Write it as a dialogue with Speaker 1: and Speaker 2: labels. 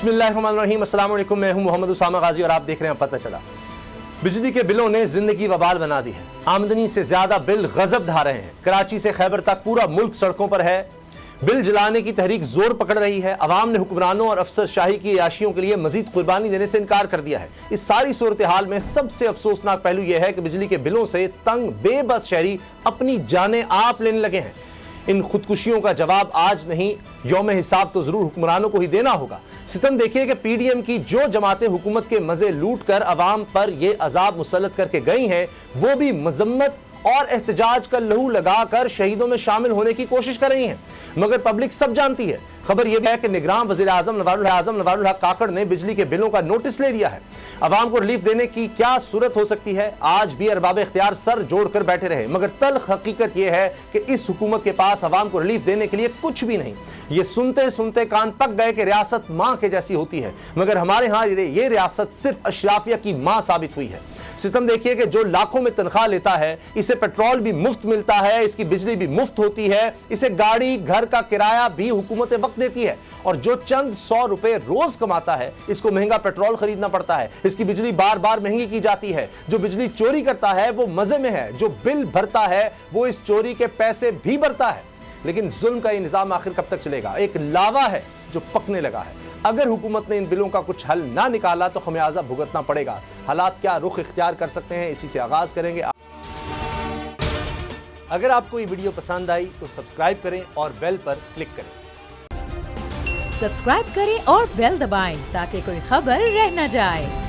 Speaker 1: बिस्मिल्लाहिर्रहमानिर्रहीम। अस्सलाम वालेकुम। मैं हूं मोहम्मद उसामा गाजी और आप देख रहे हैं पता चला। बिजली के बिलों ने जिंदगी वबाल बना दी है। आमदनी से ज्यादा बिल गजब ढा रहे हैं। कराची से खैबर तक पूरा मुल्क सड़कों पर है। बिल जलाने की तहरीक जोर पकड़ रही है। अवाम ने हुक्मरानों और अफसरशाही की याशियों के लिए मजीद कुर्बानी देने से इनकार कर दिया है। इस सारी सूरत हाल में सबसे अफसोसनाक पहलू यह है कि बिजली के बिलों से तंग बेबस शहरी अपनी जानें आप लेने लगे हैं। इन खुदकुशियों का जवाब आज नहीं, यौम हिसाब तो जरूर हुक्मरानों को ही देना होगा। सितम देखिए कि पीडीएम की जो जमातें हुकूमत के मजे लूट कर अवाम पर ये अजाब मुसल्लत करके गई हैं, वो भी मजम्मत और एहतजाज का लहू लगाकर शहीदों में शामिल होने की कोशिश कर रही हैं। मगर पब्लिक सब जानती है। खबर यह है कि निगरान वज़ीर आज़म नवारुल हक काकड़ ने बिजली के बिलों का नोटिस ले लिया है। अवाम को रिलीफ देने की क्या सूरत हो सकती है, आज भी अरबाब इख्तियार सर जोड़कर बैठे रहे। मगर तल्ख हकीकत यह है कि इस हुकूमत के पास अवाम को रिलीफ देने के लिए कुछ भी नहीं। ये सुनते सुनते कान पक गए कि रियासत माँ के जैसी होती है, मगर हमारे यहाँ ये रियासत सिर्फ अशराफिया की माँ साबित हुई है। सिस्टम देखिए कि जो लाखों में तनख्वाह लेता है, इसे पेट्रोल भी मुफ्त मिलता है, इसकी बिजली भी मुफ्त होती है, इसे गाड़ी घर का किराया भी हुकूमत वक्त देती है, और जो चंद 100 रुपए रोज कमाता है, इसको महंगा पेट्रोल खरीदना पड़ता है, इसकी बिजली बार बार महंगी की जाती है। जो बिजली चोरी करता है वो मजे में है, जो बिल भरता है वो इस चोरी के पैसे भी भरता है। लेकिन जुल्म का ये निजाम आखिर कब तक चलेगा? एक लावा है जो पकने लगा है। अगर हुकूमत ने इन बिलों का कुछ हल ना निकाला तो खमियाजा भुगतना पड़ेगा। हालात क्या रुख इख्तियार कर सकते हैं, इसी से आगाज करेंगे। अगर आपको ये वीडियो पसंद आई तो सब्सक्राइब करें और बेल पर क्लिक करें।
Speaker 2: सब्सक्राइब करें और बेल दबाएं ताकि कोई खबर रह न जाए।